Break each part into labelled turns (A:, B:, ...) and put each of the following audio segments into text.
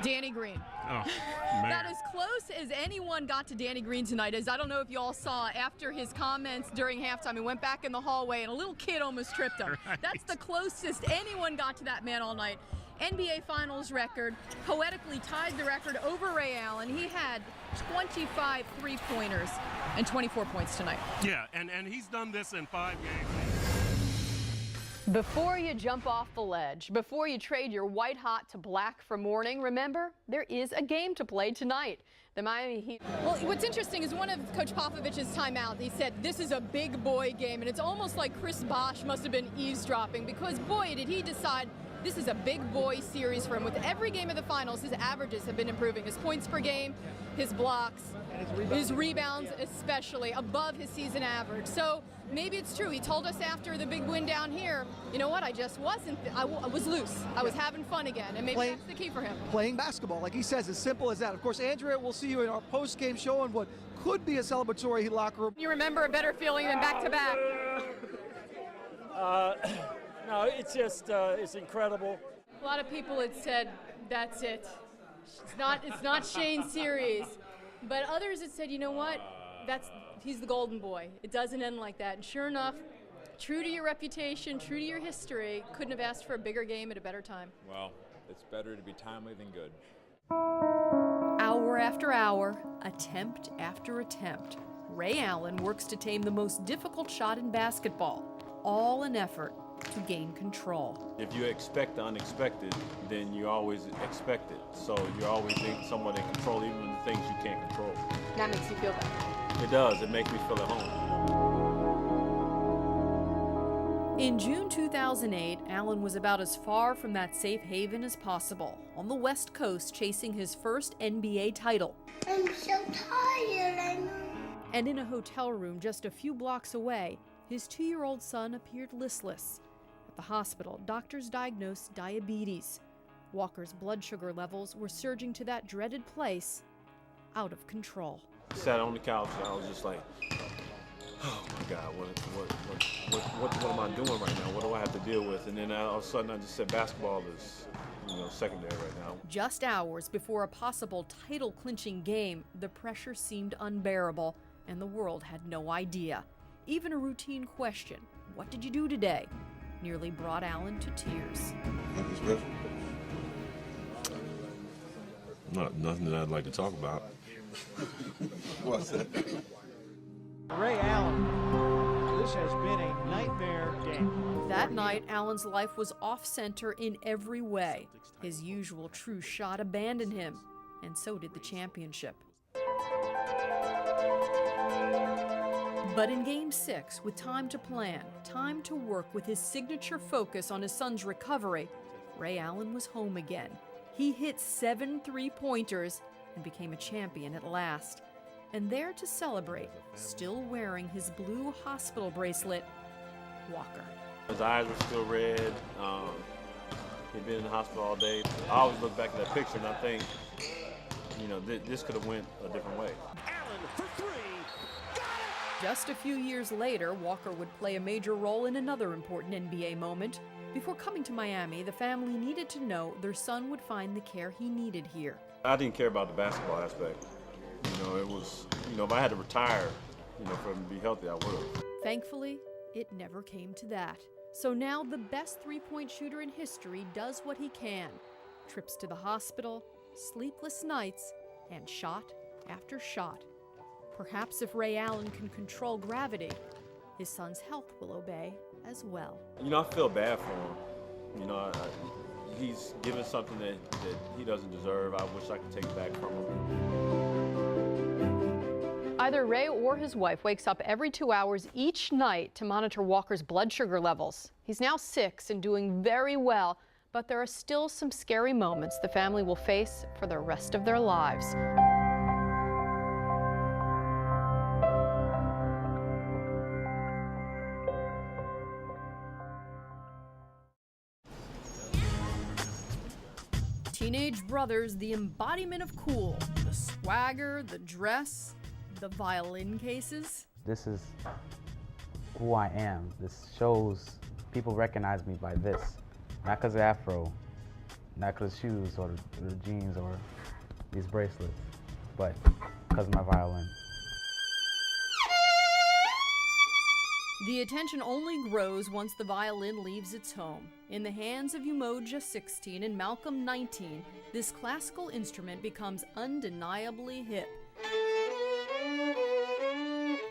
A: Danny Green.
B: Oh, man.
A: That as close as anyone got to Danny Green tonight. As I don't know if you all saw after his comments during halftime, he went back in the hallway and a little kid almost tripped him.
B: Right.
A: That's the closest anyone got to that man all night. NBA Finals record, poetically tied the record over Ray Allen. He had 25 three-pointers and 24 points tonight.
B: Yeah, and he's done this in 5 games.
A: Before you jump off the ledge, before you trade your white hot to black for morning, remember, there is a game to play tonight. The Miami Heat. Well, what's interesting is one of Coach Popovich's timeout, he said this is a big boy game, and it's almost like Chris Bosh must have been eavesdropping, because boy, did he decide this is a big boy series for him. With every game of the finals, his averages have been improving. His points per game, his blocks, his rebounds especially, above his season average. So maybe it's true. He told us after the big win down here, you know what, I just wasn't, I was loose. I was having fun again, and maybe that's the key for him.
C: Playing basketball, like he says, as simple as that. Of course, Andrea, we'll see you in our post-game show on what could be a celebratory locker room.
A: You remember a better feeling than back-to-back?
D: No, it's just, it's incredible.
A: A lot of people had said, that's it. It's not Shane's series. But others had said, you know what, he's the golden boy. It doesn't end like that. And sure enough, true to your reputation, true to your history, couldn't have asked for a bigger game at a better time.
E: Well, it's better to be timely than good.
A: Hour after hour, attempt after attempt, Ray Allen works to tame the most difficult shot in basketball, all an effort to gain control.
E: If you expect the unexpected, then you always expect it. So you're always somewhat in control, even with the things you can't control.
A: That makes you feel better.
E: It does. It makes me feel at home.
A: In June 2008, Allen was about as far from that safe haven as possible, on the West Coast chasing his first NBA title.
F: I'm so tired, I know.
A: And in a hotel room just a few blocks away, his 2-year-old son appeared listless. At the hospital, doctors diagnosed diabetes. Walker's blood sugar levels were surging to that dreaded place, out of control.
E: I sat on the couch and I was just like, oh my God, what am I doing right now? What do I have to deal with? And then all of a sudden I just said basketball is, secondary right now.
A: Just hours before a possible title-clinching game, the pressure seemed unbearable, and the world had no idea. Even a routine question, what did you do today, nearly brought Allen to tears.
G: Nothing that I'd like to talk about.
C: What's that?
D: Ray Allen, this has been a nightmare game.
A: That night, Allen's life was off-center in every way. His usual true shot abandoned him, and so did the championship. But in Game 6, with time to plan, time to work with his signature focus on his son's recovery, Ray Allen was home again. He hit 7 three-pointers and became a champion at last. And there to celebrate, still wearing his blue hospital bracelet, Walker.
E: His eyes were still red. He'd been in the hospital all day. I always look back at that picture and I think, this could have went a different way.
D: Allen for 3.
A: Just a few years later, Walker would play a major role in another important NBA moment. Before coming to Miami, the family needed to know their son would find the care he needed here.
E: I didn't care about the basketball aspect. It was, if I had to retire, for him to be healthy, I would have.
A: Thankfully, it never came to that. So now the best three-point shooter in history does what he can. Trips to the hospital, sleepless nights, and shot after shot. Perhaps if Ray Allen can control gravity, his son's health will obey as well.
E: I feel bad for him. He's given something that he doesn't deserve. I wish I could take it back from him.
A: Either Ray or his wife wakes up every 2 hours each night to monitor Walker's blood sugar levels. He's now 6 and doing very well, but there are still some scary moments the family will face for the rest of their lives. Teenage brothers, the embodiment of cool. The swagger, the dress, the violin cases.
H: This is who I am. This shows people recognize me by this. Not because of Afro, not because of shoes or the jeans or these bracelets, but because of my violin.
A: The attention only grows once the violin leaves its home. In the hands of Umoja, 16, and Malcolm, 19, this classical instrument becomes undeniably hip.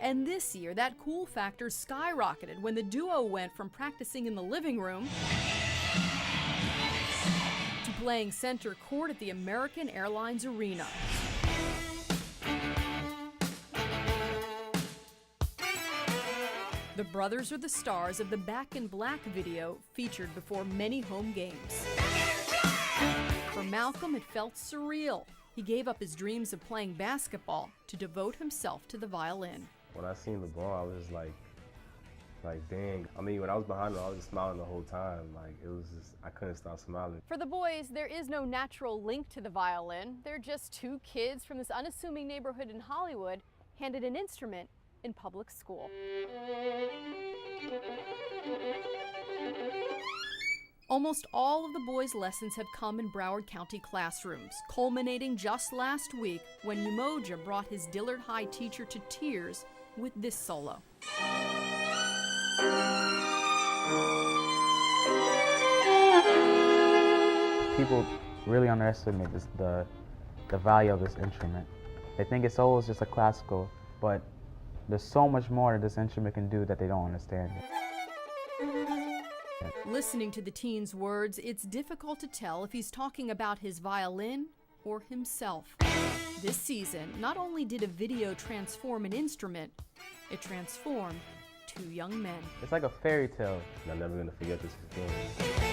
A: And this year, that cool factor skyrocketed when the duo went from practicing in the living room to playing center court at the American Airlines Arena. The brothers are the stars of the Back in Black video featured before many home games. For Malcolm, it felt surreal. He gave up his dreams of playing basketball to devote himself to the violin.
I: When I seen the ball, I was like dang. I mean, when I was behind him, I was just smiling the whole time. Like, it was just, I couldn't stop smiling.
A: For the boys, there is no natural link to the violin. They're just two kids from this unassuming neighborhood in Hollywood handed an instrument in public school. Almost all of the boys' lessons have come in Broward County classrooms, culminating just last week when Umoja brought his Dillard High teacher to tears with this solo.
H: People really underestimate the value of this instrument. They think it's always just a classical, but there's so much more that this instrument can do that they don't understand.
A: Listening to the teen's words, it's difficult to tell if he's talking about his violin or himself. This season, not only did a video transform an instrument, it transformed two young men.
H: It's like a fairy tale.
I: And I'm never gonna forget this experience.